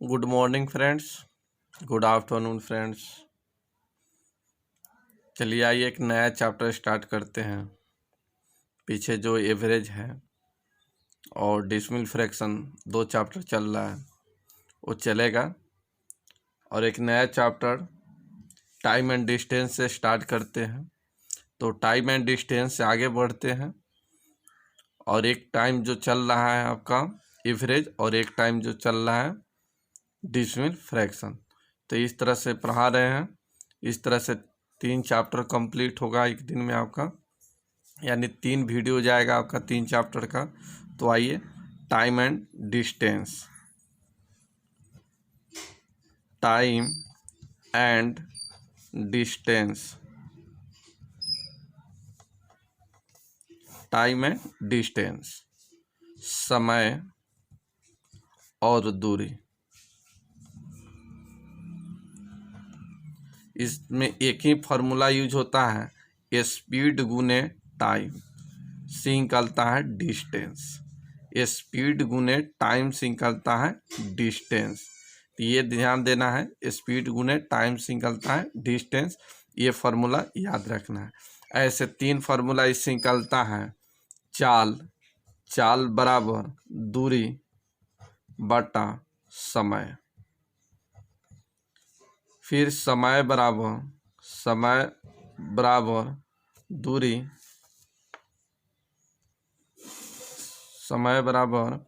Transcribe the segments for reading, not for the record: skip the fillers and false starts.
Good morning friends, good afternoon friends. चलिए आइए एक नया चैप्टर स्टार्ट करते हैं। पीछे जो एवरेज है और डेसिमल फ्रैक्शन दो चैप्टर चल रहा है वो चलेगा, और एक नया चैप्टर टाइम एंड डिस्टेंस से स्टार्ट करते हैं। तो टाइम एंड डिस्टेंस से आगे बढ़ते हैं, और एक टाइम जो चल रहा है आपका एवरेज और एक टाइम जो चल रहा है डेसिमल फ्रैक्शन। तो इस तरह से पढ़ा रहे हैं। इस तरह से 3 चैप्टर कंप्लीट होगा एक दिन में आपका, यानी 3 वीडियो जाएगा आपका 3 चैप्टर का। तो आइए time and distance, time and distance, time and distance, समय और दूरी। इसमें एक ही फार्मूला यूज होता है, स्पीड गुने टाइम से निकलता है डिस्टेंस। स्पीड गुने टाइम से निकलता है डिस्टेंस। तो ये ध्यान देना है, स्पीड गुने टाइम से निकलता है डिस्टेंस, ये फार्मूला याद रखना है। ऐसे 3 फार्मूला इससे निकलता है। चाल बराबर दूरी बटा समय, फिर समय बराबर दूरी, समय बराबर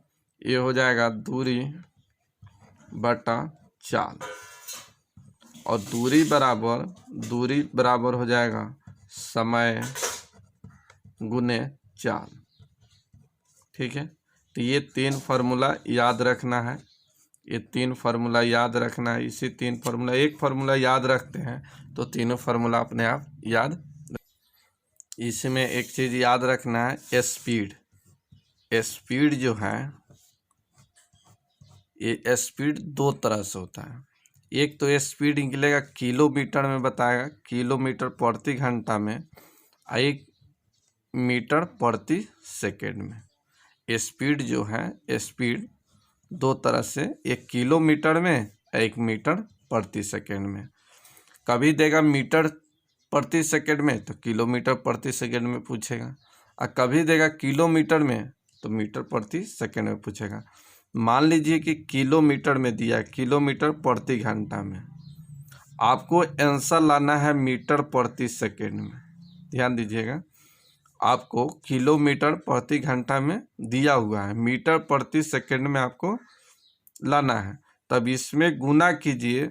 ये हो जाएगा दूरी बटा चाल, और दूरी बराबर हो जाएगा समय गुने चाल। ठीक है, तो ये 3 फार्मूला याद रखना है। ये 3 फार्मूला याद रखना है। इसी 3 फार्मूला, एक फार्मूला याद रखते हैं तो तीनों फार्मूला अपने आप याद। इसमें एक चीज़ याद रखना है, स्पीड जो है, ये स्पीड 2 तरह से होता है। एक तो स्पीड निकलेगा किलोमीटर में, बताएगा किलोमीटर प्रति घंटा में, 1 मीटर प्रति सेकेंड में। स्पीड जो है, स्पीड 2 तरह से, 1 किलोमीटर में, 1 मीटर प्रति सेकेंड में। कभी देगा मीटर प्रति सेकेंड में तो किलोमीटर प्रति सेकेंड में पूछेगा, और कभी देगा किलोमीटर में तो मीटर प्रति सेकेंड में पूछेगा। मान लीजिए कि किलोमीटर में दिया है, किलोमीटर प्रति घंटा में, आपको आंसर लाना है मीटर प्रति सेकेंड में। ध्यान दीजिएगा, आपको किलोमीटर प्रति घंटा में दिया हुआ है, मीटर प्रति सेकेंड में आपको लाना है। तब इसमें गुना कीजिए,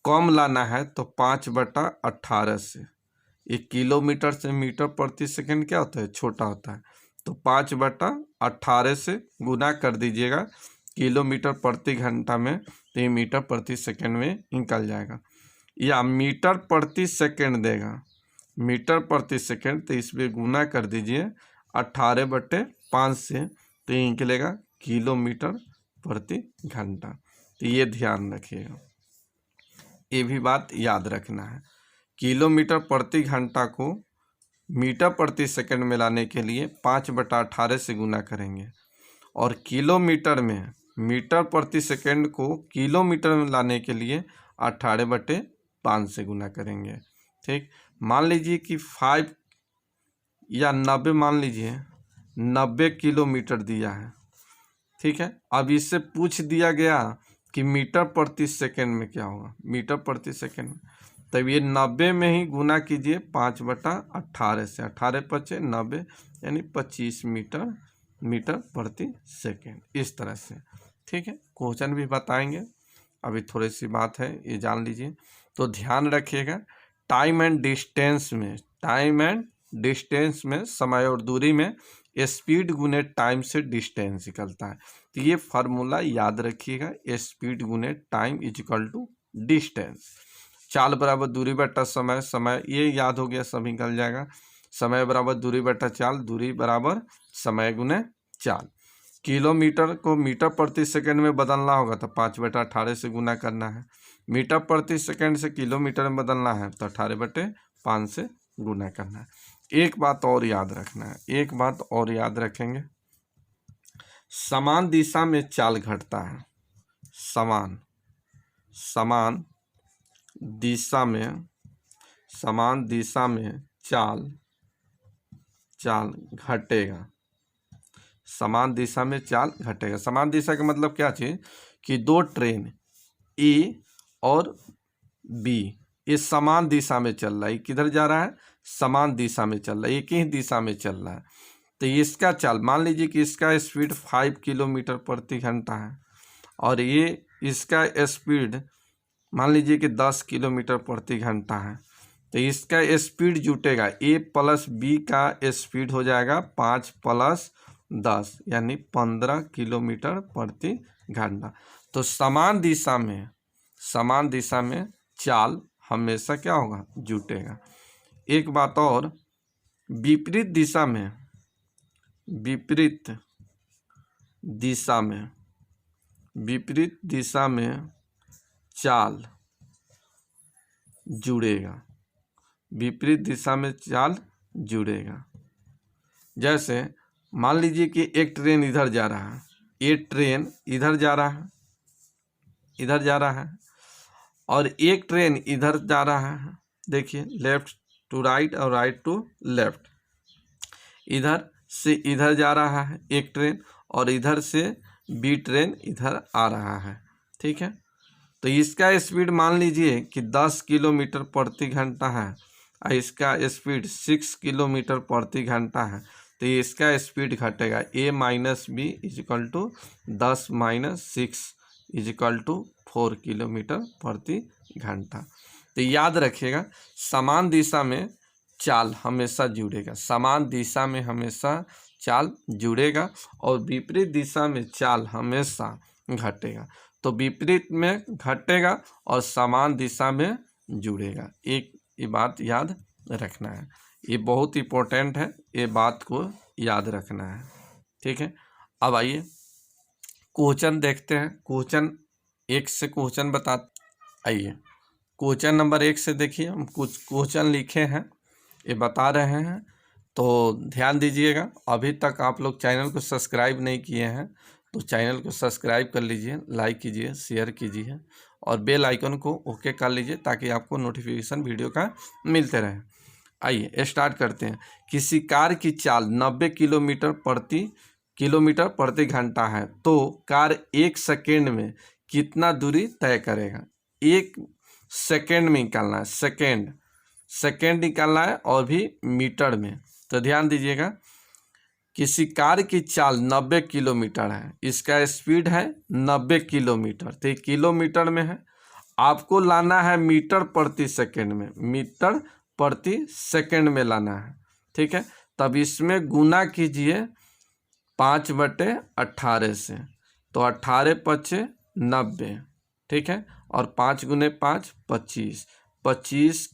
कम लाना है तो 5/18 से। ये किलोमीटर से मीटर प्रति सेकंड क्या होता है, छोटा होता है, तो 5/18 से गुना कर दीजिएगा किलोमीटर प्रति घंटा में, तो ये मीटर प्रति सेकंड में निकल जाएगा। या मीटर प्रति सेकंड देगा, मीटर प्रति सेकंड, तो इसमें गुना कर दीजिए 18/5 से, तो ये निकलेगा किलोमीटर प्रति घंटा। तो ये ध्यान रखिएगा, ये भी बात याद रखना है। किलोमीटर प्रति घंटा को मीटर प्रति सेकंड में लाने के लिए 5/18 से गुना करेंगे, और किलोमीटर में मीटर प्रति सेकंड को किलोमीटर में लाने के लिए 18/5 से गुना करेंगे। ठीक, मान लीजिए कि 5 या 90, मान लीजिए 90 किलोमीटर दिया है। ठीक है, अब इससे पूछ दिया गया कि मीटर प्रति सेकंड में क्या होगा, मीटर प्रति सेकंड में, तब ये 90 में ही गुना कीजिए 5/18 से, 18×5 = 90, यानी 25 मीटर प्रति सेकंड, इस तरह से। ठीक है, क्वेश्चन भी बताएंगे, अभी थोड़ी सी बात है ये जान लीजिए। तो ध्यान रखिएगा, टाइम एंड डिस्टेंस में समय और दूरी में स्पीड गुने टाइम से डिस्टेंस निकलता है। तो ये फार्मूला याद रखिएगा, स्पीड गुने टाइम = डिस्टेंस। चाल बराबर दूरी बटा समय ये याद हो गया, सब निकल जाएगा। समय बराबर दूरी बटा चाल, दूरी बराबर समय गुने चाल। किलोमीटर को मीटर प्रति सेकंड में बदलना होगा तो 5/18 से गुना करना है। मीटर प्रति सेकंड से किलोमीटर में बदलना है तो 18/5 से गुना करना है। एक बात और याद रखना है, एक बात और याद रखेंगे, समान दिशा में चाल घटता है, समान समान दिशा में चाल घटेगा। समान दिशा में चाल घटेगा। समान दिशा का मतलब क्या चीज कि दो ट्रेन ए और बी ये समान दिशा में चल रहा है। किधर जा रहा है? समान दिशा में चल रहा है, एक ही दिशा में चल रहा है। तो इसका चाल मान लीजिए कि इसका स्पीड 5 किलोमीटर प्रति घंटा है और ये इसका स्पीड मान लीजिए कि 10 किलोमीटर प्रति घंटा है। तो इसका स्पीड जुटेगा, ए प्लस बी का स्पीड हो जाएगा 5 + 10 यानी 15 किलोमीटर प्रति घंटा। तो समान दिशा में चाल हमेशा क्या होगा? जुटेगा। एक बात और, विपरीत दिशा में चाल जुड़ेगा। विपरीत दिशा में चाल जुड़ेगा। जैसे मान लीजिए कि एक ट्रेन इधर जा रहा है, ये ट्रेन इधर जा रहा है और एक ट्रेन इधर जा रहा है। देखिए, लेफ्ट टू राइट और राइट टू लेफ्ट। इधर से इधर जा रहा है एक ट्रेन और इधर से बी ट्रेन इधर आ रहा है। ठीक है, तो इसका स्पीड मान लीजिए कि 10 किलोमीटर प्रति घंटा है और इसका स्पीड 6 किलोमीटर प्रति घंटा है। तो इसका स्पीड घटेगा, a - b = 10 - 6 = 4 किलोमीटर प्रति घंटा। तो याद रखिएगा, समान दिशा में चाल हमेशा जुड़ेगा। समान दिशा में हमेशा चाल जुड़ेगा और विपरीत दिशा में चाल हमेशा घटेगा। तो विपरीत में घटेगा और समान दिशा में जुड़ेगा। एक ये बात याद रखना है, ये बहुत इंपॉर्टेंट है, ये बात को याद रखना है। ठीक है, अब आइए क्वेश्चन देखते हैं। क्वेश्चन 1 से क्वेश्चन आइए क्वेश्चन नंबर 1 से देखिए, हम कुछ क्वेश्चन लिखे हैं, ये बता रहे हैं, तो ध्यान दीजिएगा। अभी तक आप लोग चैनल को सब्सक्राइब नहीं किए हैं तो चैनल को सब्सक्राइब कर लीजिए, लाइक कीजिए, शेयर कीजिए और बेल आइकन को ओके कर लीजिए ताकि आपको नोटिफिकेशन वीडियो का मिलते रहे। आइए स्टार्ट करते हैं। किसी कार की चाल 90 किलोमीटर प्रति घंटा है तो कार 1 सेकेंड में कितना दूरी तय करेगा? 1 सेकेंड में निकालना है, सेकेंड निकालना है और भी मीटर में। तो ध्यान दीजिएगा, किसी कार की चाल 90 किलोमीटर है, इसका स्पीड है 90 किलोमीटर, तो किलोमीटर में है। आपको लाना है मीटर प्रति सेकेंड में, मीटर प्रति सेकेंड में लाना है। ठीक है, तब इसमें गुना कीजिए 5/18 से, तो 18 × 5 = 90। ठीक है, और 5 × 5 = 25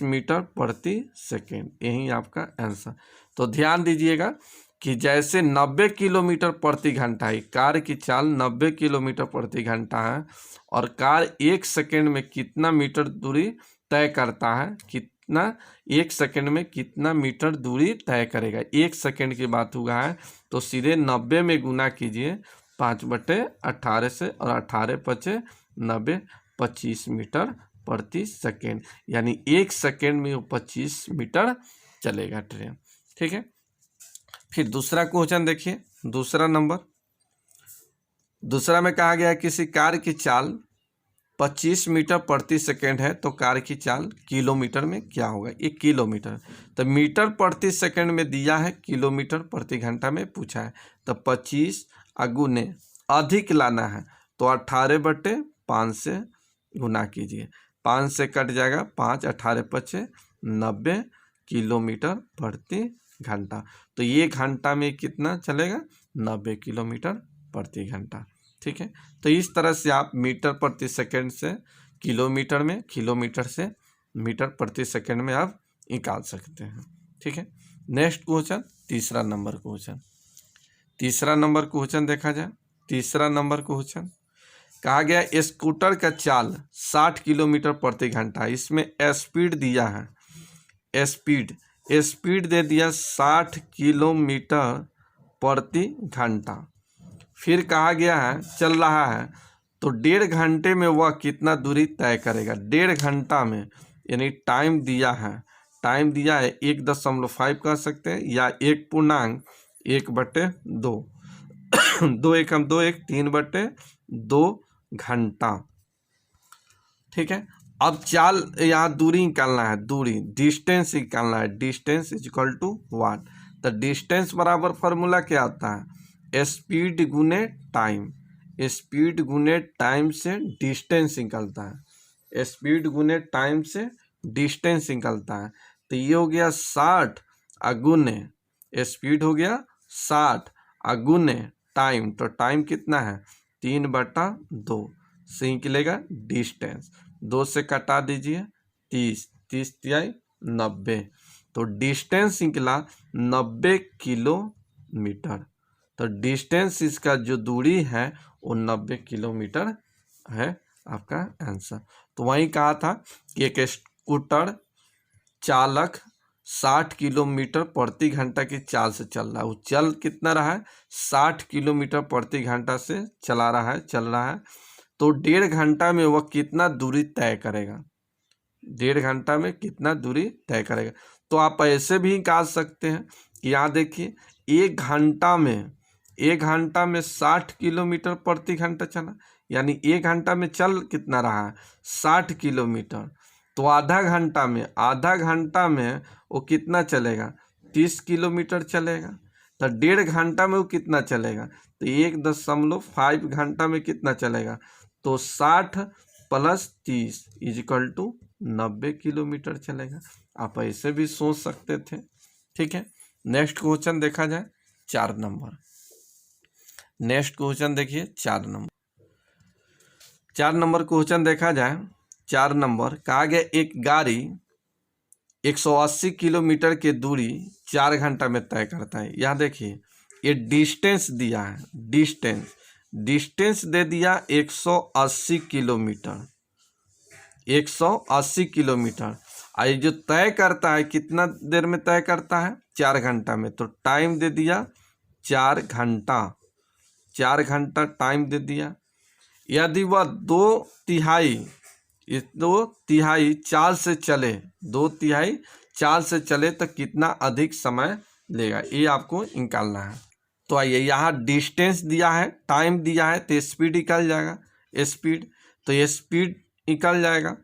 मीटर प्रति सेकेंड, यही आपका आंसर। तो ध्यान दीजिएगा कि जैसे 90 किलोमीटर प्रति घंटा है, कार की चाल 90 किलोमीटर प्रति घंटा है और कार 1 सेकेंड में कितना मीटर दूरी तय करता है, कितना 1 सेकेंड में कितना मीटर दूरी तय करेगा। 1 सेकेंड की बात हुआ है तो सीधे 90 में गुना कीजिए 5/18 से और 18 × 5 = 90, 25 मीटर प्रति सेकेंड, यानी 1 सेकेंड में वो 25 मीटर चलेगा ट्रेन। ठीक है, फिर दूसरा क्वेश्चन देखिए। दूसरा में कहा गया है किसी कार की चाल 25 मीटर प्रति सेकेंड है तो कार की चाल किलोमीटर में क्या होगा? 1 किलोमीटर, तो मीटर प्रति सेकेंड में दिया है, किलोमीटर प्रति घंटा में पूछा है। तो 25 गुने अधिक लाना है तो 18/5 से गुना कीजिए, 5 से कट जाएगा 5, 18 × 5 = 90 किलोमीटर प्रति घंटा। तो ये घंटा में कितना चलेगा? 90 किलोमीटर प्रति घंटा। ठीक है, तो इस तरह से आप मीटर प्रति सेकंड से किलोमीटर में, किलोमीटर से मीटर प्रति सेकंड में आप निकाल सकते हैं। ठीक है, नेक्स्ट क्वेश्चन, तीसरा नंबर क्वेश्चन देखा जाए। तीसरा नंबर क्वेश्चन कहा गया स्कूटर का चाल 60 किलोमीटर प्रति घंटा, इसमें स्पीड दिया है, स्पीड दे दिया 60 किलोमीटर प्रति घंटा। फिर कहा गया है चल रहा है, तो 1.5 घंटे में वह कितना दूरी तय करेगा। 1.5 घंटा में यानी टाइम दिया है, 1.5 कह सकते हैं या 1.1/2 दो एक हम 2 1 3/2 घंटा। ठीक है, अब चाल यहाँ दूरी निकालना है, दूरी डिस्टेंस निकालना है। Distance is equal to what, तो डिस्टेंस बराबर फॉर्मूला क्या आता है, स्पीड गुने टाइम। स्पीड गुने टाइम से डिस्टेंस निकलता है, स्पीड गुने टाइम से डिस्टेंस निकलता है। तो ये हो गया 60 अगुने स्पीड हो गया 60 अगुने टाइम, तो टाइम कितना है 3/2 से निकलेगा डिस्टेंस। 2 से कटा दीजिए 30, 30 तिहाई 90, तो डिस्टेंस निकला 90 किलोमीटर। तो डिस्टेंस इसका जो दूरी है वो 90 किलोमीटर है आपका आंसर। तो वहीं कहा था कि एक स्कूटर चालक 60 किलोमीटर प्रति घंटा की चाल से चल रहा है। वो चल कितना रहा है 60 किलोमीटर प्रति घंटा से चल रहा है। तो 1.5 घंटा में वह कितना दूरी तय करेगा, 1.5 घंटा में कितना दूरी तय करेगा। तो आप ऐसे भी निकाल सकते हैं कि यहाँ देखिए 1 घंटा में 60 किलोमीटर प्रति घंटा चला, यानी 1 घंटा में चल कितना रहा है 60 किलोमीटर। तो आधा घंटा में वो कितना चलेगा 30 किलोमीटर चलेगा। तो 1.5 घंटा में वो कितना चलेगा, तो 1.5 घंटा में कितना चलेगा, तो 60 + 30 इज इक्वल टू 90 किलोमीटर चलेगा। आप ऐसे भी सोच सकते थे। ठीक है, नेक्स्ट क्वेश्चन देखा जाए 4 नंबर। नेक्स्ट क्वेश्चन देखिए 4 नंबर। 4 नंबर क्वेश्चन देखा जाए, 4 नंबर कहा गया एक गाड़ी 180 किलोमीटर की दूरी 4 घंटा में तय करता है। यहाँ देखिए ये डिस्टेंस दिया है, डिस्टेंस दे दिया 180 किलोमीटर, 180 किलोमीटर। ये जो तय करता है कितना देर में तय करता है 4 घंटा में, तो टाइम दे दिया 4 घंटा, 4 घंटा टाइम दे दिया। यदि वह 2/3 चाल से चले, 2/3 चाल से चले तो कितना अधिक समय लेगा, ये आपको निकालना है। तो आइए यहाँ डिस्टेंस दिया है, टाइम दिया है, तो स्पीड निकल जाएगा, तो ये स्पीड निकल जाएगा।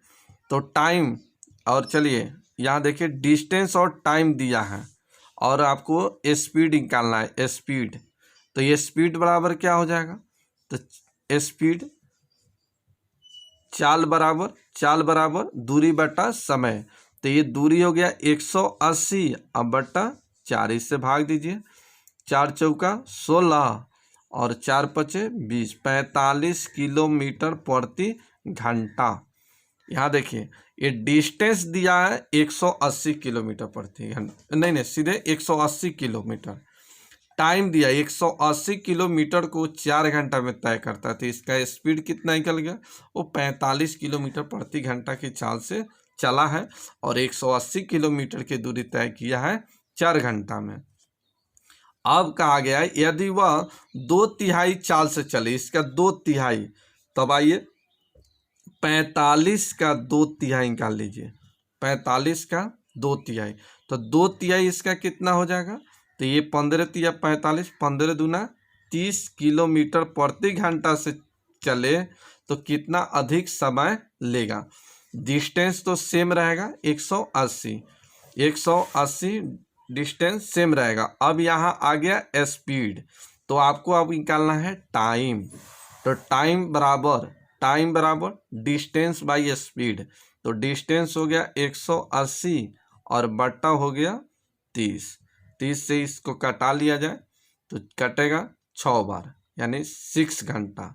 तो टाइम और चलिए यहाँ देखिए डिस्टेंस और टाइम दिया है और आपको स्पीड निकालना है, स्पीड। तो ये स्पीड बराबर क्या हो जाएगा, तो स्पीड चाल बराबर दूरी बटा समय। तो ये दूरी हो गया 180 अब बटा 4, इससे भाग दीजिए, 4 चौका 16 और 4 पचे 20, 45 किलोमीटर प्रति घंटा। यहाँ देखिए ये डिस्टेंस दिया है 180 किलोमीटर प्रति घंटा, नहीं सीधे 180 किलोमीटर। टाइम दिया 180 किलोमीटर को 4 घंटा में तय करता है, तो इसका स्पीड कितना निकल गया, वो 45 किलोमीटर प्रति घंटा की चाल से चला है और 180 किलोमीटर की दूरी तय किया है 4 घंटा में। अब कहा गया है यदि वह 2/3 चाल से चले, इसका 2/3, तब आइए 45 का 2/3 निकाल लीजिए, 45 का 2/3, तो 2/3 इसका कितना हो जाएगा, तो ये 15 × 45, 15 दूना 30 किलोमीटर प्रति घंटा से चले तो कितना अधिक समय लेगा। डिस्टेंस तो सेम रहेगा 180 डिस्टेंस सेम रहेगा। अब यहाँ आ गया स्पीड, तो आपको अब निकालना है टाइम। तो टाइम बराबर डिस्टेंस बाई स्पीड, तो डिस्टेंस हो गया 180 और बट्टा हो गया 30 से इसको कटा लिया जाए तो कटेगा 6 बार यानी 6 घंटा।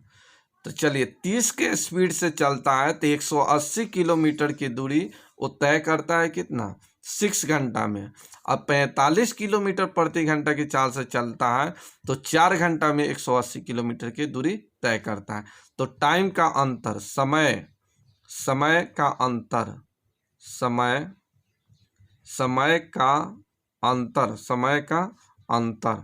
तो चलिए 30 के स्पीड से चलता है तो 180 किलोमीटर की दूरी वो तय करता है कितना 6 घंटा में। अब 45 किलोमीटर प्रति घंटा की चाल से चलता है तो 4 घंटा में 180 किलोमीटर की दूरी तय करता है। तो टाइम का अंतर, समय का अंतर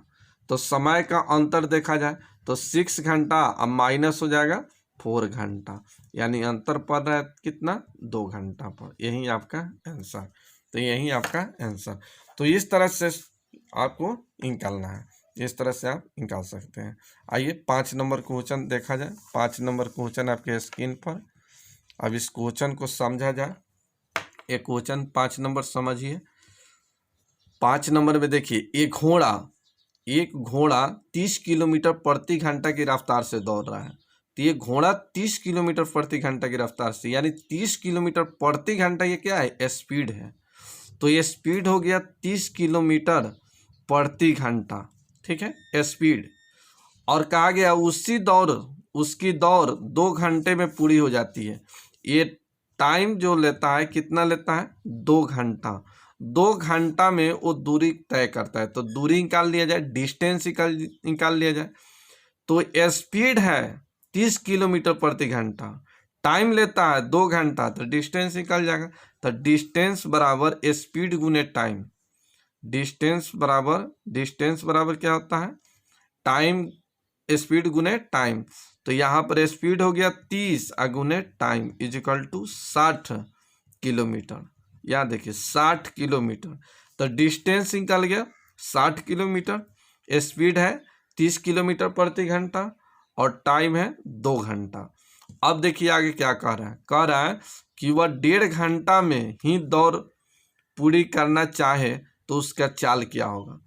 तो समय का अंतर देखा जाए तो 6 घंटा, अब माइनस हो जाएगा 4 घंटा, यानी अंतर पड़ रहा है कितना, 2 घंटा पर। यही आपका आंसर, तो यही आपका आंसर। तो इस तरह से आपको निकालना है, इस तरह से आप निकाल सकते हैं। आइए 5 नंबर क्वेश्चन देखा जाए। 5 नंबर क्वेश्चन आपके स्क्रीन पर। अब इस क्वेश्चन को समझा जाए। एक क्वेश्चन 5 नंबर समझिए। 5 नंबर में देखिए, एक घोड़ा 30 किलोमीटर प्रति घंटा की रफ्तार से दौड़ रहा है। तो ये घोड़ा 30 किलोमीटर प्रति घंटा की रफ्तार से, यानी 30 किलोमीटर प्रति घंटा, ये क्या है, स्पीड है। तो ये स्पीड हो गया 30 किलोमीटर प्रति घंटा, ठीक है, स्पीड। और कहा गया उसकी दौड़ 2 घंटे में पूरी हो जाती है। ये टाइम जो लेता है, कितना लेता है, 2 घंटा। 2 घंटा में वो दूरी तय करता है। तो दूरी निकाल लिया जाए, डिस्टेंस निकाल लिया जाए। तो स्पीड है 30 किलोमीटर प्रति घंटा, टाइम लेता है 2 घंटा, तो डिस्टेंस निकल जाएगा। तो डिस्टेंस बराबर स्पीड गुने टाइम। डिस्टेंस बराबर क्या होता है, टाइम, स्पीड गुने टाइम। तो यहाँ पर स्पीड हो गया 30 गुने टाइम इजिकल टू 60 किलोमीटर। यहाँ देखिए 60 किलोमीटर। तो डिस्टेंस निकल गया 60 किलोमीटर, स्पीड है 30 किलोमीटर प्रति घंटा और टाइम है 2 घंटा। अब देखिए आगे क्या कह रहा है कि वह 1.5 घंटा में ही दौड़ पूरी करना चाहे तो उसका चाल क्या होगा।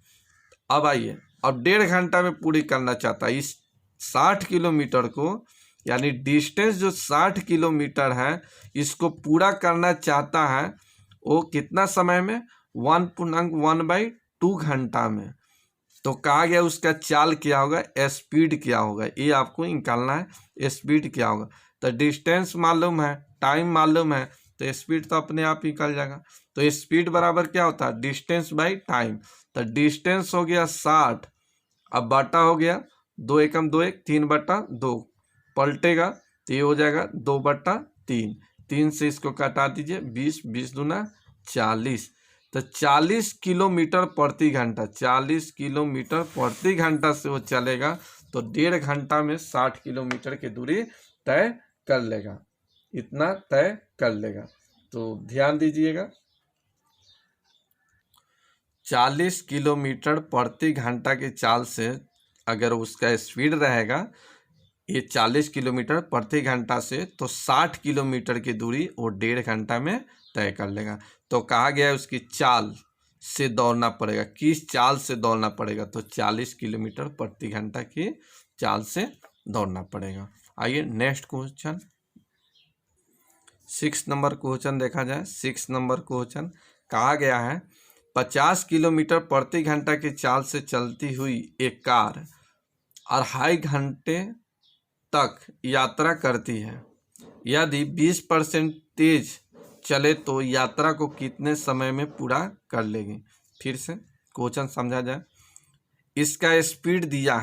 अब आइए, अब 1.5 घंटा में पूरी करना चाहता है इस 60 किलोमीटर को, यानी डिस्टेंस जो 60 किलोमीटर है, इसको पूरा करना चाहता है वो कितना समय में, 1.1/2 घंटा में। तो कहा गया उसका चाल क्या होगा, स्पीड क्या होगा, ये आपको निकालना है, स्पीड क्या होगा। तो डिस्टेंस मालूम है, टाइम मालूम है, तो स्पीड तो अपने आप निकल जाएगा। तो स्पीड बराबर क्या होता है, डिस्टेंस बाई टाइम। तो डिस्टेंस हो गया 60, अब बटा हो गया 2 एकम 2 1, 3/2 पलटेगा, तो ये हो जाएगा 2/3। 3 से इसको कटा दीजिए, 20, 20 दूना 40। तो 40 किलोमीटर प्रति घंटा, 40 किलोमीटर प्रति घंटा से वो चलेगा। तो 1.5 घंटा में 60 किलोमीटर की दूरी तय कर लेगा, इतना तय कर लेगा। तो ध्यान दीजिएगा, 40 किलोमीटर प्रति घंटा की चाल से अगर उसका स्पीड रहेगा ये 40 किलोमीटर प्रति घंटा से, तो 60 किलोमीटर की दूरी वो 1.5 घंटा में तय कर लेगा। तो कहा गया है उसकी चाल से दौड़ना पड़ेगा, किस चाल से दौड़ना पड़ेगा, तो 40 किलोमीटर प्रति घंटा की चाल से दौड़ना पड़ेगा। आइए नेक्स्ट क्वेश्चन, 6 नंबर क्वेश्चन देखा जाए। 6 नंबर क्वेश्चन कहा गया है 50 किलोमीटर प्रति घंटा की चाल से चलती हुई एक कार 2.5 घंटे तक यात्रा करती है। यदि 20% तेज चले तो यात्रा को कितने समय में पूरा कर लेगी। फिर से क्वेश्चन समझा जाए। इसका स्पीड दिया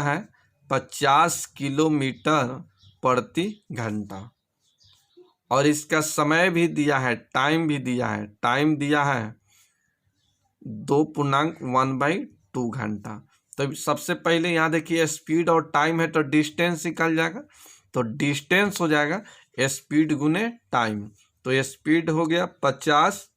है 50 किलोमीटर प्रति घंटा और इसका समय भी दिया है, टाइम भी दिया है। टाइम दिया है 2.1/2 घंटा। तो सबसे पहले यहाँ देखिए स्पीड और टाइम है तो डिस्टेंस निकल जाएगा। तो डिस्टेंस हो जाएगा स्पीड गुने टाइम। तो स्पीड हो गया 50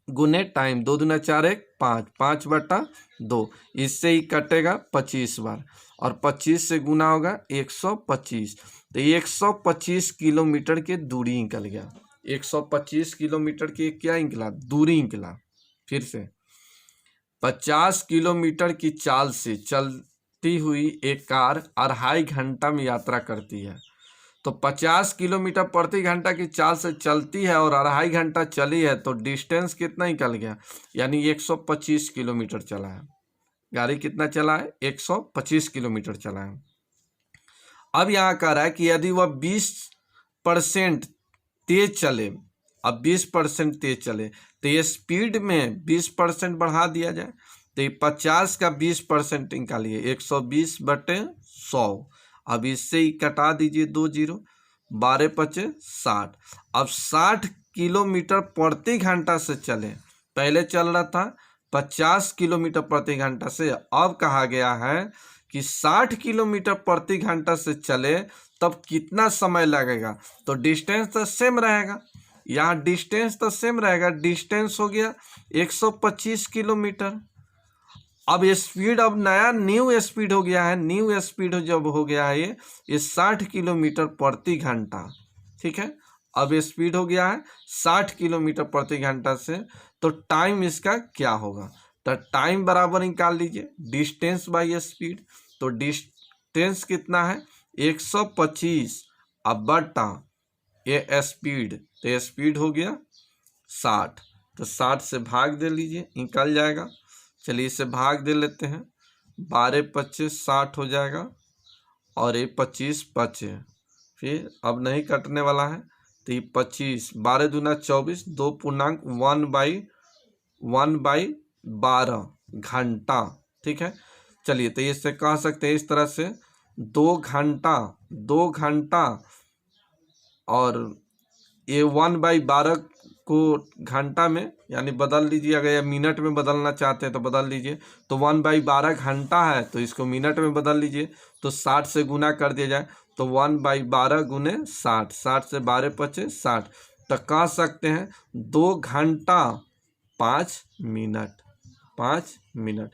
गुने टाइम, 2 दूना 4 1 5, 5/2। इससे ही कटेगा 25 बार और 25 से गुना होगा 125। तो 125 किलोमीटर की दूरी निकल गया। 125 किलोमीटर की क्या निकला, दूरी निकला। फिर से 50 किलोमीटर की चाल से चलती हुई एक कार 2.5 घंटा में यात्रा करती है। तो 50 किलोमीटर प्रति घंटा की चाल से चलती है और 2.5 घंटा चली है, तो डिस्टेंस कितना निकल गया, यानी 125 किलोमीटर चला है। गाड़ी कितना चला है, 125 किलोमीटर चला है। अब यहाँ कह रहा है कि यदि वह 20% तेज चले, अब 20% तेज चले तो ये स्पीड में 20% बढ़ा दिया जाए। तो ये 50 का 20% निकालिए, 120/100। अब इससे ही कटा दीजिए 2 जीरो, 12 पचे 60। अब 60 किलोमीटर प्रति घंटा से चले, पहले चल रहा था 50 किलोमीटर प्रति घंटा से, अब कहा गया है कि 60 किलोमीटर प्रति घंटा से चले तब कितना समय लगेगा। तो डिस्टेंस तो सेम रहेगा, यहाँ डिस्टेंस तो सेम रहेगा, डिस्टेंस हो गया 125 किलोमीटर। अब स्पीड, अब नया न्यू स्पीड हो गया है, न्यू स्पीड जब हो गया है ये 60 किलोमीटर प्रति घंटा, ठीक है। अब स्पीड हो गया है 60 किलोमीटर प्रति घंटा से, तो टाइम इसका क्या होगा। तो टाइम बराबर निकाल लीजिए डिस्टेंस बाई स्पीड। तो डिस्टेंस कितना है 125 अब बटा ये स्पीड, तो ये स्पीड हो गया 60, तो 60 से भाग दे लीजिए, निकल जाएगा। चलिए इसे भाग दे लेते हैं, 12 25 60 हो जाएगा और ये 25 बचे, फिर अब नहीं कटने वाला है, तो ये 25 12 दूना 24 2 पूर्णांक 1/12 घंटा, ठीक है। चलिए तो इससे कह सकते हैं इस तरह से 2 घंटा और ये 1/12 को घंटा में यानी बदल लीजिए, अगर ये मिनट में बदलना चाहते हैं तो बदल लीजिए। तो 1/12 घंटा है तो इसको मिनट में बदल लीजिए, तो 60 से गुना कर दिया जाए, तो 1/12 गुने 60, 60 से 12 पचे 60, तो कह सकते हैं 2 घंटा 5 मिनट, 5 मिनट।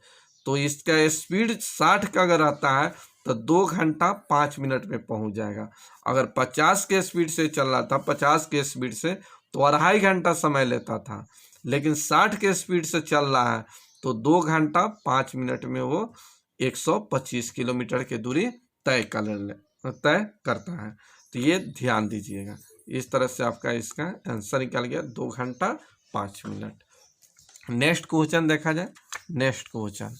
तो इसका स्पीड 60 का अगर रहता है तो 2 घंटा 5 मिनट में पहुंच जाएगा। अगर 50 के स्पीड से चल रहा था, 50 के स्पीड से, तो 2.5 घंटा समय लेता था, लेकिन 60 के स्पीड से चल रहा है तो 2 घंटा 5 मिनट में वो 125 किलोमीटर की दूरी तय करता है। तो ये ध्यान दीजिएगा, इस तरह से आपका इसका आंसर निकल गया 2 घंटा 5 मिनट। नेक्स्ट क्वेश्चन देखा जाए, नेक्स्ट क्वेश्चन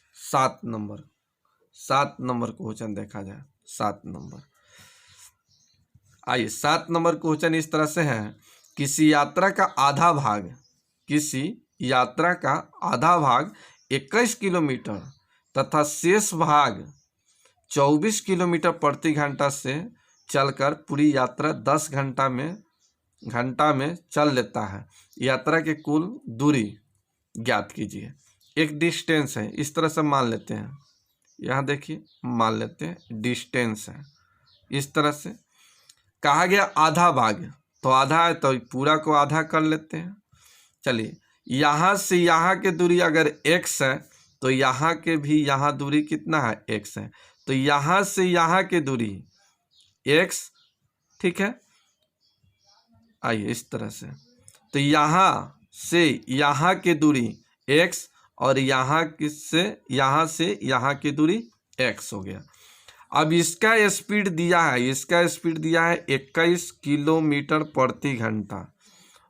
7 नंबर क्वेश्चन देखा जाए। 7 नंबर, आइए 7 नंबर क्वेश्चन इस तरह से है, किसी यात्रा का आधा भाग 21 किलोमीटर तथा शेष भाग 24 किलोमीटर प्रति घंटा से चलकर पूरी यात्रा 10 घंटा में चल लेता है। यात्रा के कुल दूरी ज्ञात कीजिए। एक डिस्टेंस है, इस तरह से मान लेते हैं, यहाँ देखिए मान लेते हैं डिस्टेंस है, इस तरह से कहा गया आधा भाग, तो आधा है तो पूरा को आधा कर लेते हैं। चलिए यहाँ से यहाँ की दूरी अगर x है तो यहाँ के भी यहाँ दूरी कितना है x है, तो यहाँ से यहाँ की दूरी x, ठीक है। आइए इस तरह से, तो यहाँ से यहाँ की दूरी x और यहाँ से यहाँ की दूरी x हो गया। अब इसका स्पीड दिया है, 21 किलोमीटर प्रति घंटा,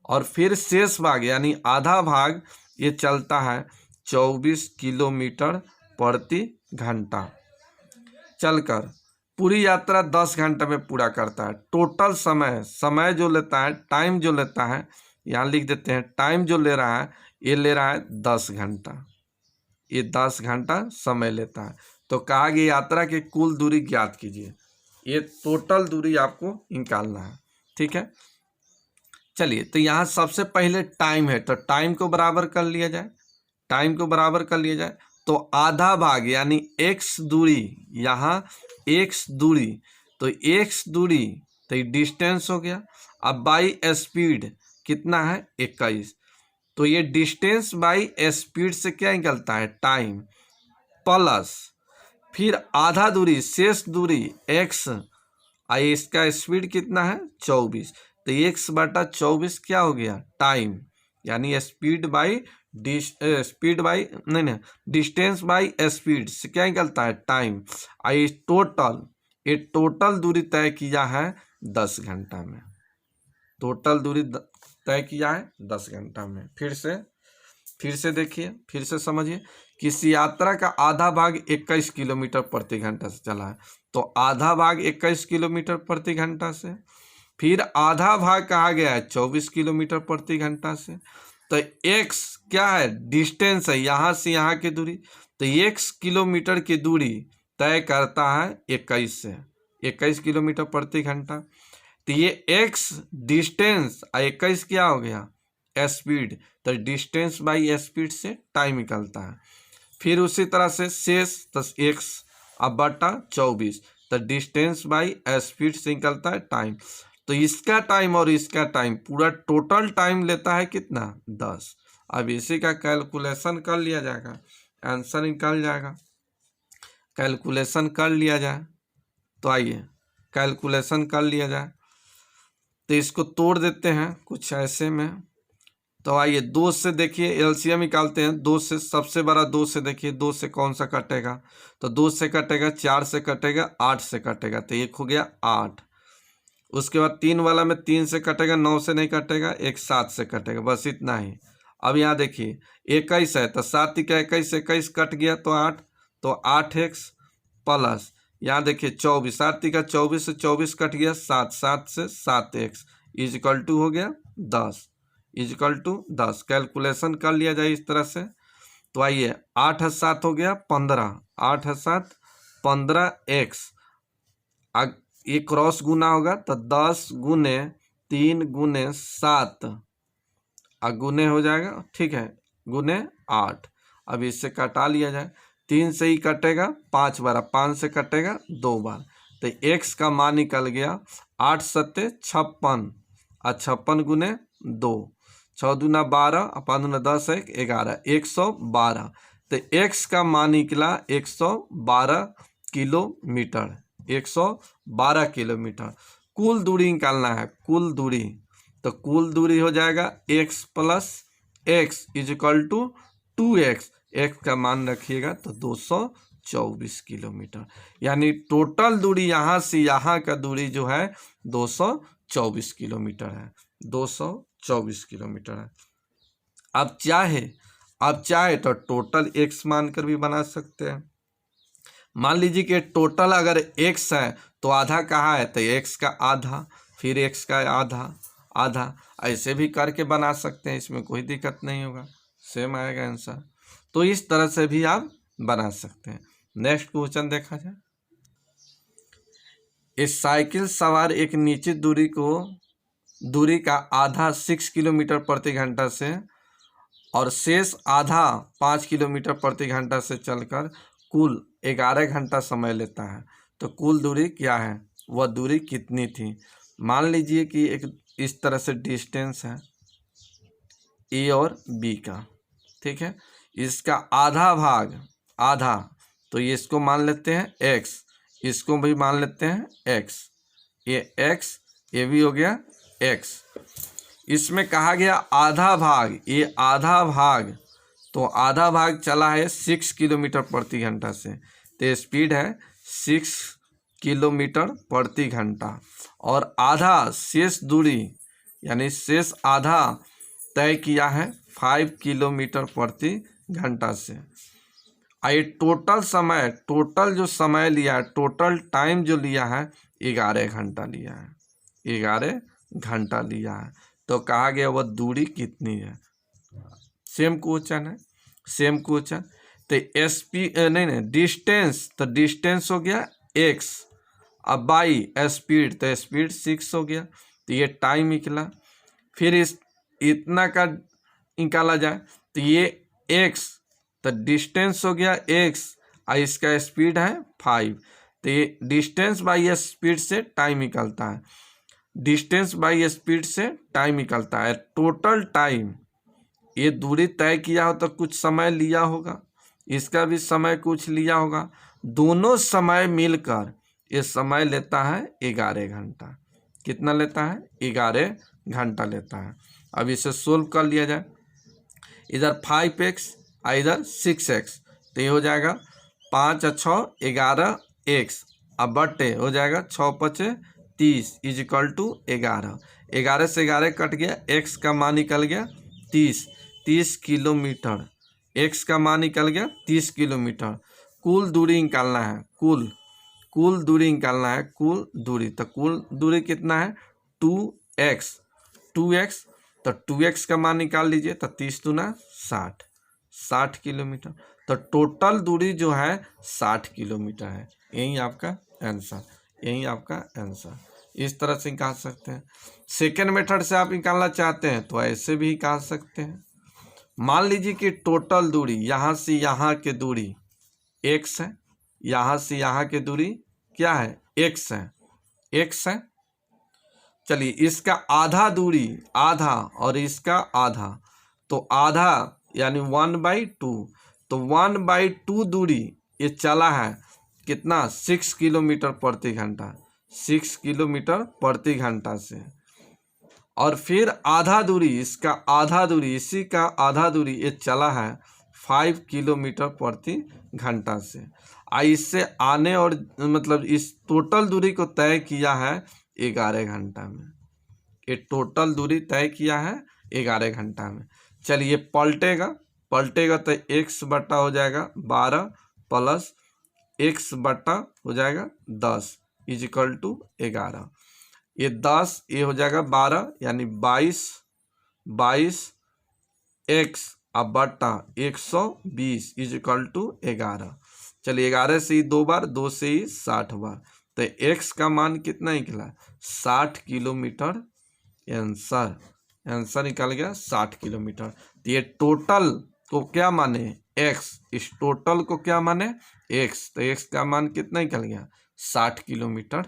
और फिर शेष भाग यानी आधा भाग ये चलता है 24 किलोमीटर प्रति घंटा चलकर पूरी यात्रा 10 घंटे में पूरा करता है। टोटल समय जो लेता है, टाइम जो लेता है, यहाँ लिख देते हैं टाइम जो ले रहा है, ये ले रहा है 10 घंटा, ये 10 घंटा समय लेता है। तो कहा गया यात्रा की कुल दूरी ज्ञात कीजिए, ये टोटल दूरी आपको निकालना है, ठीक है। चलिए तो यहाँ सबसे पहले टाइम है, तो टाइम को बराबर कर लिया जाए, तो आधा भाग यानी x दूरी, यहाँ x दूरी, तो x दूरी तो ये डिस्टेंस हो गया। अब बाई स्पीड कितना है 21, तो ये डिस्टेंस बाई स्पीड से क्या निकलता है टाइम, प्लस फिर आधा दूरी शेष दूरी x, आई इसका स्पीड कितना है 24, तो x बटा 24 क्या हो गया टाइम, यानी डिस्टेंस बाई स्पीड से क्या निकलता है टाइम। आई टोटल दूरी तय किया है 10 घंटा में, टोटल दूरी तय किया है 10 घंटा में। फिर से देखिए, फिर से समझिए, किसी यात्रा का आधा भाग 21 किलोमीटर प्रति घंटा से चला है, तो आधा भाग 21 किलोमीटर प्रति घंटा से, फिर आधा भाग कहा गया है 24 किलोमीटर प्रति घंटा से, तो x क्या है डिस्टेंस है, यहाँ से यहाँ की दूरी, तो x किलोमीटर की दूरी तय करता है 21 किलोमीटर प्रति घंटा। तो ये x डिस्टेंस और 21 क्या हो गया स्पीड, तो डिस्टेंस बाई स्पीड से टाइम निकलता है। फिर उसी तरह से शेष तो x अब बटा 24 तो डिस्टेंस बाई स्पीड से निकलता है टाइम। तो इसका टाइम और इसका टाइम पूरा टोटल टाइम लेता है कितना 10। अब इसी का कैलकुलेशन कर लिया जाएगा, आंसर निकल जाएगा। कैलकुलेशन कर लिया जाए तो आइए कैलकुलेशन कर लिया जाए। तो इसको तोड़ देते हैं कुछ ऐसे में। तो आइए 2 से देखिए एलसीएम निकालते हैं। 2 से सबसे बड़ा 2 से देखिए 2 से कौन सा कटेगा, तो 2 से कटेगा, 4 से कटेगा, 8 से कटेगा, तो एक हो गया 8। उसके बाद 3 वाला में 3 से कटेगा, 9 से नहीं कटेगा, एक 7 से कटेगा, बस इतना ही। अब यहाँ देखिए 21 है तो 7 का 21 से 21 कट गया तो 8, तो 8x प्लस यहाँ देखिए 24, 7 का 24 से 24 कट गया 7, 7 से 7x इजिकल टू हो गया 10, इजिकल टू 10। कैलकुलेशन कर लिया जाए इस तरह से। तो आइए 8 है 7 हो गया 15, 8 है 7 15x, ये क्रॉस गुना होगा तो 10 गुने 3 गुने 7 गुने हो जाएगा, ठीक है, गुने 8। अब इससे कटा लिया जाए, 3 से ही कटेगा 5 बार, 5 से कटेगा 2 बार, तो x का मान निकल गया 8 सत्ते 56 और 56 गुने 2, 6 दूना 12 5 दूना 10 1 11 112। तो x का मान निकला 112 किलोमीटर, 112 किलोमीटर। कुल दूरी निकालना है, कुल दूरी, तो कुल दूरी हो जाएगा x plus x is equal to 2x, x का मान रखिएगा तो 224 किलोमीटर। यानी टोटल दूरी यहाँ से यहाँ का दूरी जो है 224 किलोमीटर है, 224 किलोमीटर है। अब चाहे तो टोटल x मानकर भी बना सकते हैं। मान लीजिए कि टोटल अगर x है तो आधा कहाँ है, तो x का आधा, फिर x का आधा आधा, ऐसे भी करके बना सकते हैं, इसमें कोई दिक्कत नहीं होगा, सेम आएगा आंसर। तो इस तरह से भी आप बना सकते हैं। नेक्स्ट क्वेश्चन देखा जाए। इस साइकिल सवार एक निश्चित दूरी का आधा 6 किलोमीटर प्रति घंटा से और शेष आधा 5 किलोमीटर प्रति घंटा से चलकर कुल 11 घंटा समय लेता है, तो कुल दूरी क्या है, वह दूरी कितनी थी। मान लीजिए कि एक इस तरह से डिस्टेंस है ए और बी का, ठीक है, इसका आधा भाग आधा, तो ये इसको मान लेते हैं x, इसको भी मान लेते हैं x, ये x ये भी हो गया x। इसमें कहा गया आधा भाग, ये आधा भाग, तो आधा भाग चला है 6 किलोमीटर प्रति घंटा से, तो स्पीड है 6 किलोमीटर प्रति घंटा, और आधा शेष दूरी यानी शेष आधा तय किया है 5 किलोमीटर प्रति घंटा से। ये टोटल समय, टोटल जो समय लिया है, टोटल टाइम जो लिया है 11 घंटा लिया है, 11 घंटा लिया है। तो कहा गया वह दूरी कितनी है। सेम क्वेश्चन है, सेम क्वेश्चन। तो नहीं डिस्टेंस, तो डिस्टेंस हो गया x, अब बाई स्पीड, तो स्पीड 6 हो गया, तो ये टाइम निकला। फिर इस इतना का निकाला जाए तो ये x, तो डिस्टेंस हो गया x और इसका स्पीड है 5, तो ये डिस्टेंस बाई स्पीड से टाइम निकलता है, डिस्टेंस बाई स्पीड से टाइम निकलता है। टोटल टाइम, ये दूरी तय किया हो तो कुछ समय लिया होगा, इसका भी समय कुछ लिया होगा, दोनों समय मिलकर ये समय लेता है 11 घंटा। कितना लेता है, 11 घंटा लेता है। अब इसे सोल्व कर लिया जाए, इधर 5x और इधर 6x, तो ये हो जाएगा 5 और 6 11x, अब बटे हो जाएगा 6 5 30 इजिकल टू 11, 11 से 11 कट गया, x का मान निकल गया 30 किलोमीटर, x का मान निकल गया 30 किलोमीटर। कुल दूरी निकालना है, कुल दूरी निकालना है, कुल दूरी, तो कुल दूरी कितना है 2x, तो 2x का मान निकाल लीजिए, तो 30 दूना 60 किलोमीटर। तो टोटल दूरी जो है 60 किलोमीटर है। यही आपका आंसर, यही आपका आंसर। इस तरह से निकाल सकते हैं। सेकेंड मेथड से आप निकालना चाहते हैं तो ऐसे भी निकाल सकते हैं। मान लीजिए कि टोटल दूरी यहाँ से यहाँ की दूरी x है, यहाँ से यहाँ की दूरी क्या है x है, x है। चलिए इसका आधा दूरी, आधा और इसका आधा, तो आधा यानी 1/2, तो 1/2 दूरी ये चला है कितना 6 किलोमीटर प्रति घंटा, 6 किलोमीटर प्रति घंटा से। और फिर आधा दूरी, इसका आधा दूरी, इसी का आधा दूरी ये चला है 5 किलोमीटर प्रति घंटा से। इससे आने और मतलब इस टोटल दूरी को तय किया है 11 घंटा में। ये टोटल दूरी तय किया है 11 घंटा में। चलिए पलटेगा, पलटेगा तो x बटा हो जाएगा 12 प्लस x बटा हो जाएगा 10 इजिकल टू 11। ये 10 ये हो जाएगा 12 यानी 22 x अब बटा 120 इजिकल टू 11। चलिए 11 से ही 2 बार, 2 से ही 60 बार, तो x का मान कितना निकला 60 किलोमीटर। आंसर निकल गया 60 किलोमीटर। तो ये टोटल को क्या माने x, इस टोटल को क्या माने x, तो x का मान कितना निकल गया 60 किलोमीटर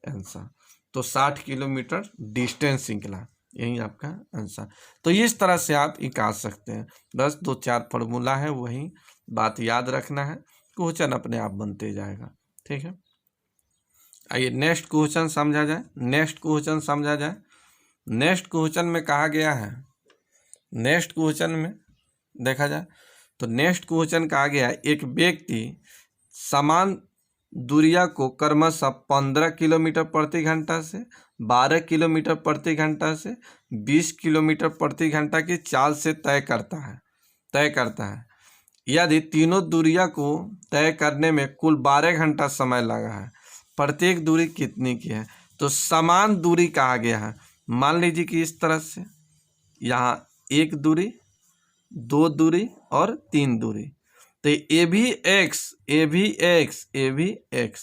आंसर। तो 60 किलोमीटर डिस्टेंस निकला, यही आपका आंसर। तो इस तरह से आप निकाल सकते हैं। बस 2-4 फार्मूला है, वही बात याद रखना है, क्वेश्चन अपने आप बनते जाएगा। ठीक है, आइए नेक्स्ट क्वेश्चन समझा जाए। नेक्स्ट क्वेश्चन समझा जाए। नेक्स्ट क्वेश्चन में कहा गया है, नेक्स्ट क्वेश्चन में देखा जाए तो नेक्स्ट क्वेश्चन कहा गया है एक व्यक्ति समान दूरिया को क्रमशः 15 किलोमीटर प्रति घंटा से 12 किलोमीटर प्रति घंटा से 20 किलोमीटर प्रति घंटा की चाल से तय करता है। यदि तीनों दूरिया को तय करने में कुल 12 घंटा समय लगा है, प्रत्येक दूरी कितनी की है? तो समान दूरी कहा गया है। मान लीजिए कि इस तरह से यहाँ 1 दूरी, 2 दूरी और 3 दूरी, तो ये भी x, ये भी x, ये भी x,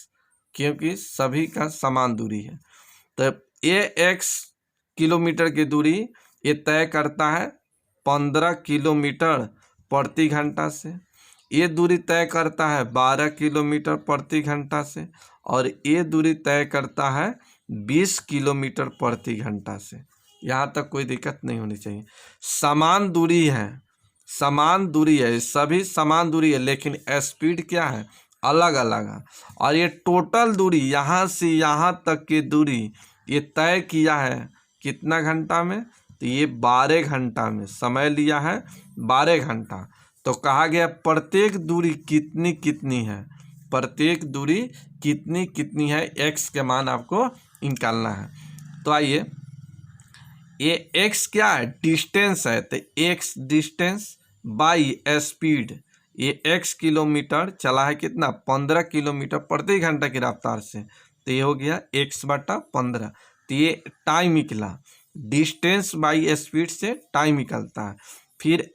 क्योंकि सभी का समान दूरी है। तो ये x किलोमीटर की दूरी ये तय करता है 15 किलोमीटर प्रति घंटा से, ये दूरी तय करता है 12 किलोमीटर प्रति घंटा से, और ये दूरी तय करता है 20 किलोमीटर प्रति घंटा से। यहाँ तक कोई दिक्कत नहीं होनी चाहिए। समान दूरी है, समान दूरी है, सभी समान दूरी है, लेकिन स्पीड क्या है अलग अलग है। और ये टोटल दूरी यहाँ से यहाँ तक की दूरी ये तय किया है कितना घंटा में? तो ये 12 घंटा में समय लिया है, 12 घंटा। तो कहा गया प्रत्येक दूरी कितनी कितनी है, प्रत्येक दूरी कितनी कितनी है, x के मान आपको निकालना है। तो आइए, ये x क्या है डिस्टेंस है, तो x डिस्टेंस बाई स्पीड, ये x किलोमीटर चला है कितना 15 किलोमीटर प्रति घंटा की रफ्तार से, तो ये हो गया x बटा 15। तो ये टाइम निकला, डिस्टेंस बाई स्पीड से टाइम निकलता है। फिर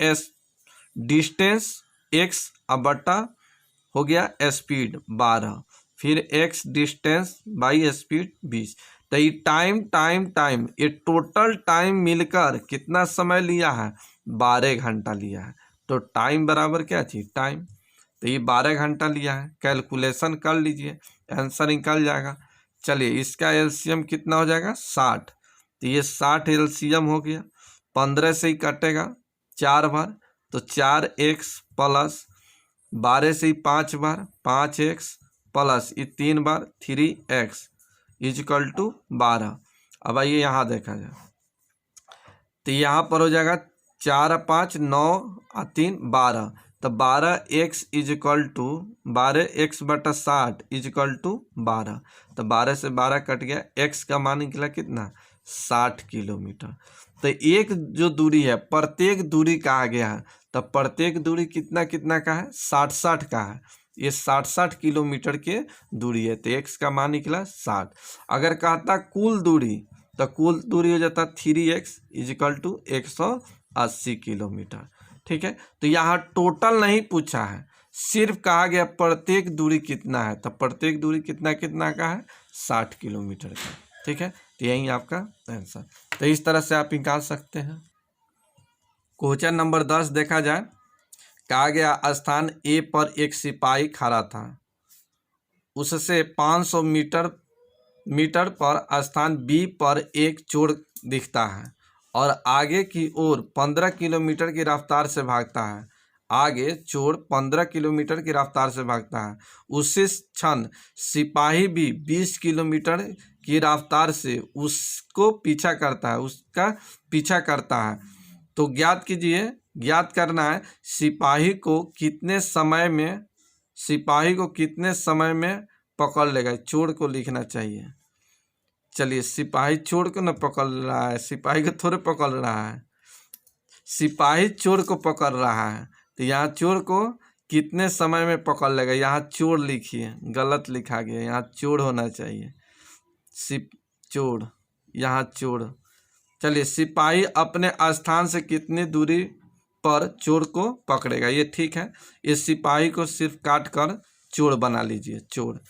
डिस्टेंस x अब बटा हो गया स्पीड 12, फिर x डिस्टेंस बाई स्पीड 20। तो ये टाइम ये टोटल टाइम मिलकर कितना समय लिया है 12 घंटा लिया है। तो टाइम बराबर क्या चीज़ टाइम, तो ये 12 घंटा लिया है। कैलकुलेशन कर लीजिए, आंसर निकल जाएगा। चलिए इसका एलसीएम कितना हो जाएगा 60, तो ये 60 एलसीएम हो गया। 15 से ही कटेगा 4 बार, तो 4x प्लस 12 से ही 5 बार 5x प्लस ये 3 बार 3x इजिकल टू 12। अब आइए यहाँ देखा जाए, तो यहाँ पर हो जाएगा 4 5 9 और 3 12, तो 12x इजिकल टू 12x बटा 60 इजिकल टू 12। तो 12 से 12 कट गया, x का मान निकला कितना 60 किलोमीटर। तो एक जो दूरी है प्रत्येक दूरी कहा गया है, तो प्रत्येक दूरी कितना कितना का है 60 का है। ये 60 किलोमीटर के दूरी है, तो x का मान निकला 60। अगर कहता कुल दूरी, तो कुल दूरी हो जाता 3x इजिकल टू 180 किलोमीटर। ठीक है, तो यहाँ टोटल नहीं पूछा है, सिर्फ कहा गया प्रत्येक दूरी कितना है, तो प्रत्येक दूरी कितना कितना का है 60 किलोमीटर का। ठीक है, तो यही आपका आंसर। तो इस तरह से आप निकाल सकते हैं। क्वेश्चन नंबर 10 देखा जाए। कहा गया स्थान ए पर एक सिपाही खड़ा था, उससे 500 मीटर पर स्थान बी पर एक चोर दिखता है और आगे की ओर 15 किलोमीटर की रफ्तार से भागता है। आगे चोर 15 किलोमीटर की रफ्तार से भागता है। उसी क्षण सिपाही भी 20 किलोमीटर की रफ्तार से उसका पीछा करता है। तो ज्ञात कीजिए, ज्ञात करना है सिपाही को कितने समय में पकड़ लेगा। चोर को लिखना चाहिए। चलिए, सिपाही चोर को न पकड़ रहा है, सिपाही को थोड़े पकड़ रहा है, सिपाही चोर को पकड़ रहा है। तो यहाँ चोर को कितने समय में पकड़ लेगा। यहाँ चोर लिखिए, गलत लिखा गया, यहाँ चोर होना चाहिए। चोर, यहाँ चोर। चलिए, सिपाही अपने स्थान से कितनी दूरी पर चोर को पकड़ेगा, ये ठीक है। इस सिपाही को सिर्फ काट कर चोर बना लीजिए, चोर,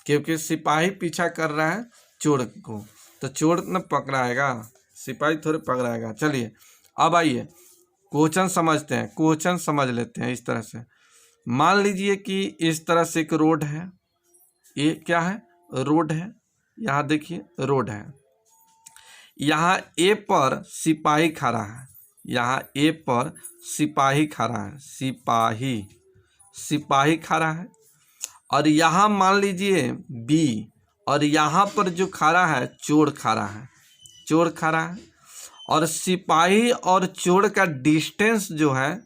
क्योंकि सिपाही पीछा कर रहा है चोर को, तो चोर न पकड़ाएगा, सिपाही थोड़े पकड़ाएगा। चलिए, अब आइए क्वेश्चन समझते हैं, क्वेश्चन समझ लेते हैं। इस तरह से मान लीजिए कि इस तरह से एक रोड है, ये क्या है, रोड है। यहाँ देखिए रोड है, यहाँ ए पर सिपाही खड़ा है, यहाँ ए पर सिपाही खड़ा है, सिपाही खड़ा है। और यहाँ मान लीजिए बी, और यहाँ पर जो खड़ा है चोर खड़ा है, चोर खड़ा है। और सिपाही और चोर का डिस्टेंस जो है,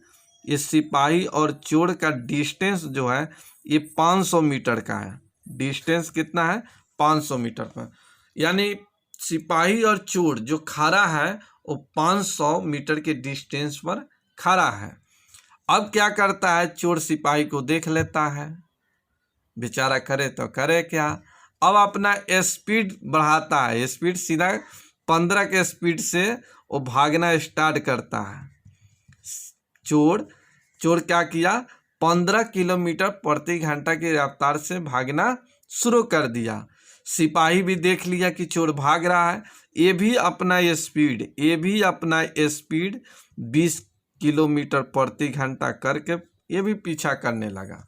ये सिपाही और चोर का डिस्टेंस जो है ये 500 मीटर का है। डिस्टेंस कितना है, 500 मीटर पर। यानी सिपाही और चोर जो खड़ा है वो 500 मीटर के डिस्टेंस पर खड़ा है। अब क्या करता है, चोर सिपाही को देख लेता है, बेचारा करे तो करे क्या, अब अपना स्पीड बढ़ाता है, स्पीड सीधा 15 के स्पीड से वो भागना स्टार्ट करता है। चोर क्या किया, 15 किलोमीटर प्रति घंटा की रफ्तार से भागना शुरू कर दिया। सिपाही भी देख लिया कि चोर भाग रहा है, ये भी अपना स्पीड 20 किलोमीटर प्रति घंटा करके ये भी पीछा करने लगा।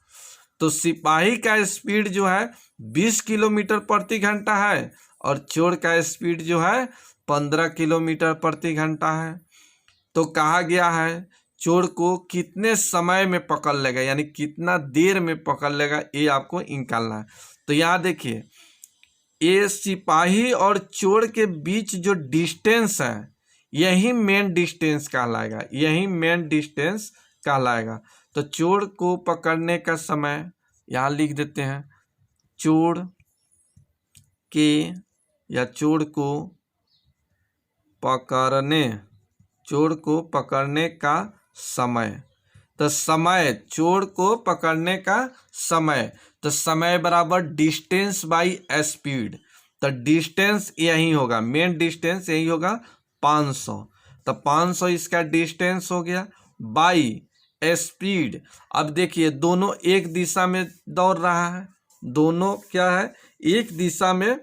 तो सिपाही का स्पीड जो है 20 किलोमीटर प्रति घंटा है और चोर का स्पीड जो है 15 किलोमीटर प्रति घंटा है। तो कहा गया है चोर को कितने समय में पकड़ लेगा, यानी कितना देर में पकड़ लेगा, ये आपको निकालना है। तो यहाँ देखिए, ये सिपाही और चोर के बीच जो डिस्टेंस है यही मेन डिस्टेंस कहलाएगा, यही मेन डिस्टेंस कहलाएगा। तो चोर को पकड़ने का समय यहाँ लिख देते हैं, चोर को पकड़ने का समय। तो समय, चोर को पकड़ने का समय, तो समय बराबर डिस्टेंस बाई स्पीड। तो डिस्टेंस यही होगा, मेन डिस्टेंस यही होगा 500। तो 500 इसका डिस्टेंस हो गया बाई स्पीड। अब देखिए दोनों एक दिशा में दौड़ रहा है, दोनों क्या है, एक दिशा में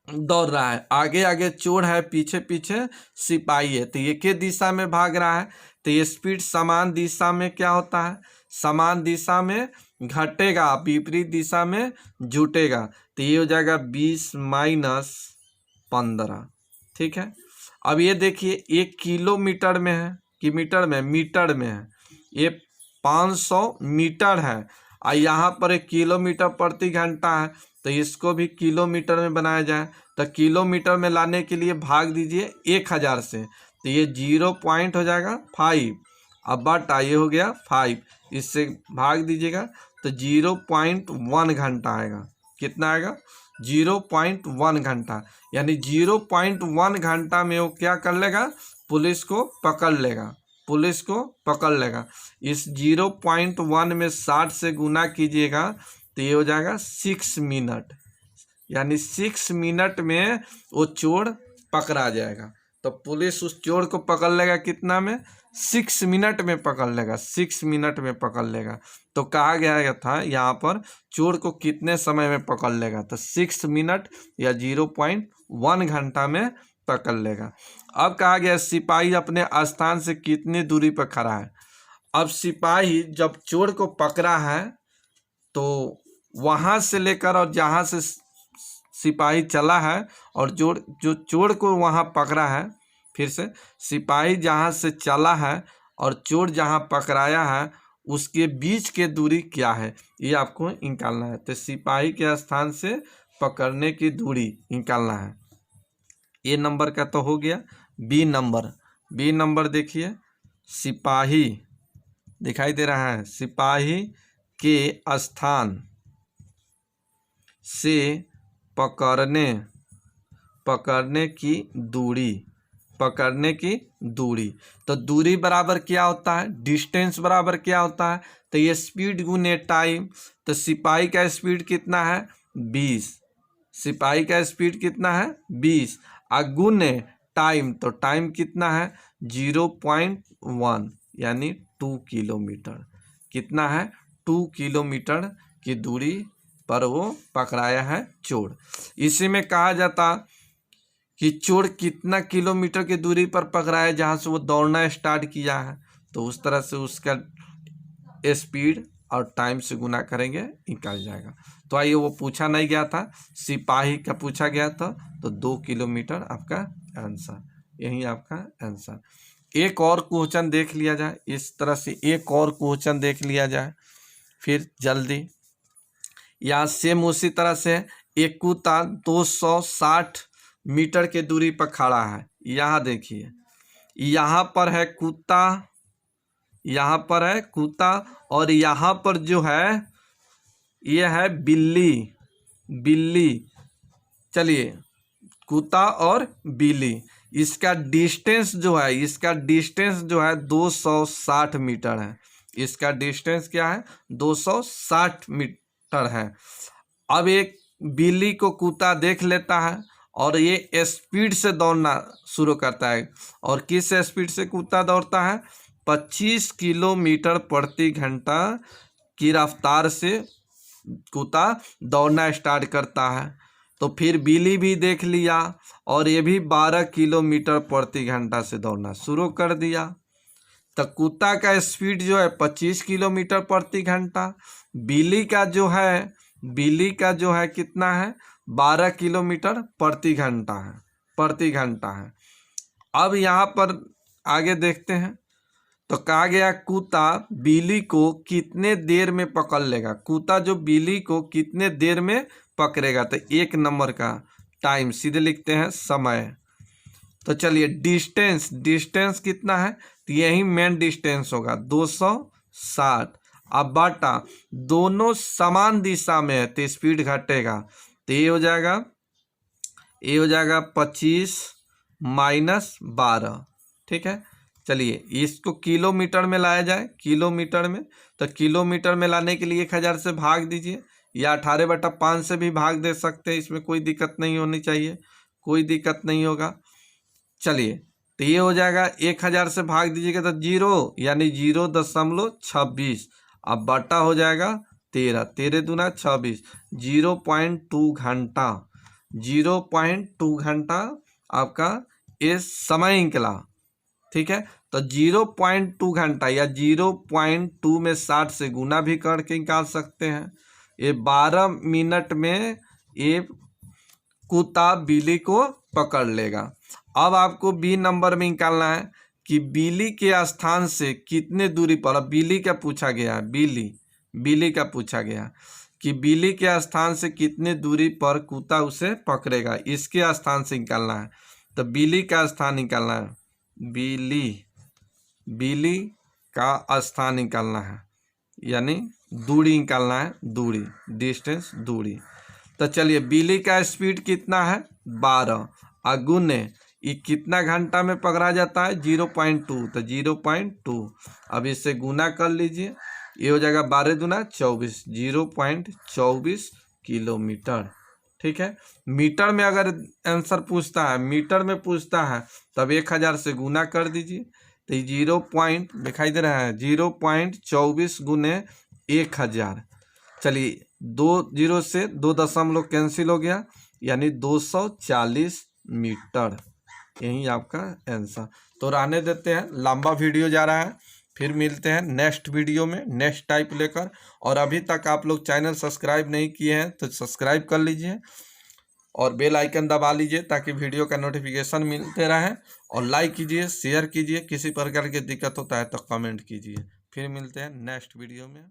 दौड़ रहा है। आगे आगे चोर है, पीछे पीछे सिपाही है, तो ये के दिशा में भाग रहा है। तो ये स्पीड समान दिशा में क्या होता है, समान दिशा में घटेगा, विपरीत दिशा में जुटेगा। तो ये हो जाएगा 20 माइनस 15। ठीक है। अब ये देखिए 1 किलोमीटर में है कि मीटर में है, ये 500 मीटर है और यहाँ पर 1 किलोमीटर प्रति घंटा है। तो इसको भी किलोमीटर में बनाया जाए, तो किलोमीटर में लाने के लिए भाग दीजिए 1000 से, तो ये 0 पॉइंट हो जाएगा 5। अब बटा ये हो गया 5, इससे भाग दीजिएगा तो 0.1 घंटा आएगा। कितना आएगा, 0.1 घंटा। यानी 0.1 घंटा में वो क्या कर लेगा, पुलिस को पकड़ लेगा। इस 0.1 में 60 से गुना कीजिएगा तो ये हो जाएगा 6 मिनट। यानी 6 मिनट में वो चोर पकड़ा जाएगा। तो पुलिस उस चोर को पकड़ लेगा कितना में, 6 मिनट में पकड़ लेगा, 6 मिनट में पकड़ लेगा। तो कहा गया था यहाँ पर चोर को कितने समय में पकड़ लेगा, तो 6 मिनट या 0.1 घंटा में पकड़ लेगा। अब कहा गया सिपाही अपने स्थान से कितनी दूरी पर खड़ा है। अब सिपाही जब चोर को पकड़ा है तो वहां से लेकर और जहां से सिपाही चला है और जो चोर को वहां पकड़ा है, फिर से सिपाही जहां से चला है और चोर जहां पकड़ाया है उसके बीच के दूरी क्या है, ये आपको निकालना है। तो सिपाही के स्थान से पकड़ने की दूरी निकालना है। ए नंबर का तो हो गया। बी नंबर देखिए, सिपाही दिखाई दे रहा है, सिपाही के स्थान से पकड़ने की दूरी। तो दूरी बराबर क्या होता है, डिस्टेंस बराबर क्या होता है, तो ये स्पीड गुने टाइम। तो सिपाही का स्पीड कितना है 20, सिपाही का स्पीड कितना है 20 गुने टाइम, तो टाइम कितना है 0.1 यानी 2 किलोमीटर। कितना है 2 किलोमीटर की दूरी पर वो पकड़ाया है चोर। इसी में कहा जाता कि चोर कितना किलोमीटर की दूरी पर पकड़ाया जहाँ से वो दौड़ना स्टार्ट किया है, तो उस तरह से उसका स्पीड और टाइम से गुना करेंगे निकल जाएगा। तो आइए, वो पूछा नहीं गया था, सिपाही का पूछा गया था, तो 2 किलोमीटर आपका आंसर, यही आपका आंसर। एक और क्वेश्चन देख लिया जाए, इस तरह से एक और क्वेश्चन देख लिया जाए फिर जल्दी। यहाँ सेम उसी तरह से एक कुत्ता 260 मीटर के दूरी पर खड़ा है। यहाँ देखिए, यहाँ पर है कुत्ता, यहाँ पर है कुत्ता और यहाँ पर जो है ये है बिल्ली। चलिए, कुत्ता और बिल्ली, इसका डिस्टेंस जो है 260 मीटर है। इसका डिस्टेंस क्या है 260 मीटर है। अब एक बिल्ली को कुत्ता देख लेता है और ये स्पीड से दौड़ना शुरू करता है। और किस स्पीड से कुत्ता दौड़ता है 25 किलोमीटर प्रति घंटा की रफ्तार से कुत्ता दौड़ना स्टार्ट करता है। तो फिर बिल्ली भी देख लिया और ये भी 12 किलोमीटर प्रति घंटा से दौड़ना शुरू कर दिया। तो कुत्ता का स्पीड जो है 25 किलोमीटर प्रति घंटा, बिल्ली का जो है कितना है 12 किलोमीटर प्रति घंटा है। अब यहाँ पर आगे देखते हैं, तो कहा गया कुत्ता बिल्ली को कितने देर में पकड़ लेगा। कुत्ता जो बिल्ली को कितने देर में पकड़ेगा, तो 1 नंबर का टाइम सीधे लिखते हैं समय। तो चलिए, डिस्टेंस कितना है, तो यही मेन डिस्टेंस होगा 260। अब बाटा दोनों समान दिशा में है तो स्पीड घटेगा, तो ये हो जाएगा 25 माइनस 12। ठीक है, चलिए इसको किलोमीटर में लाया जाए, किलोमीटर में, तो किलोमीटर में लाने के लिए 1000 से भाग दीजिए या 18/5 से भी भाग दे सकते हैं, इसमें कोई दिक्कत नहीं होनी चाहिए, कोई दिक्कत नहीं होगा। चलिए, तो ये हो जाएगा 1000 से भाग दीजिएगा तो 0 यानी 0.26। अब बटा हो जाएगा 13, 13 दूना 26, 0.2 घंटा, 0.2 घंटा आपका ये समय निकला। ठीक है, तो 0.2 घंटा या 0.2 में 60 से गुना भी करके निकाल सकते हैं। ये 12 मिनट में ये कुत्ता बिल्ली को पकड़ लेगा। अब आपको बी नंबर में निकालना है कि बिल्ली के स्थान से कितने दूरी पर, बिल्ली का पूछा गया है, बिल्ली का पूछा गया कि बिल्ली के स्थान से कितने दूरी पर कुत्ता उसे पकड़ेगा, इसके स्थान से निकालना है। तो बिल्ली का स्थान निकालना है, बिल्ली का स्थान निकालना है, यानी दूरी निकालना है, दूरी, डिस्टेंस, दूरी। तो चलिए, बिल्ली का स्पीड कितना है 12 गुने ये कितना घंटा में पकड़ा जाता है 0.2, तो 0.2। अब इससे गुना कर लीजिए, ये हो जाएगा 12 दूना 24, 0.24 किलोमीटर। ठीक है, मीटर में अगर आंसर पूछता है, मीटर में पूछता है, तब 1000 से गुना कर दीजिए, तो 0 पॉइंट दिखाई दे रहा है 0.24 गुने 1000। चलिए, 2 0 से 2 दशमलव कैंसिल हो गया, यानी 240 मीटर। यही आपका आंसर। तो रहने देते हैं, लंबा वीडियो जा रहा है। फिर मिलते हैं नेक्स्ट वीडियो में नेक्स्ट टाइप लेकर। और अभी तक आप लोग चैनल सब्सक्राइब नहीं किए हैं तो सब्सक्राइब कर लीजिए और बेल आइकन दबा लीजिए ताकि वीडियो का नोटिफिकेशन मिलते रहे। और लाइक कीजिए, शेयर कीजिए। किसी प्रकार की दिक्कत होता है तो कमेंट कीजिए। फिर मिलते हैं नेक्स्ट वीडियो में।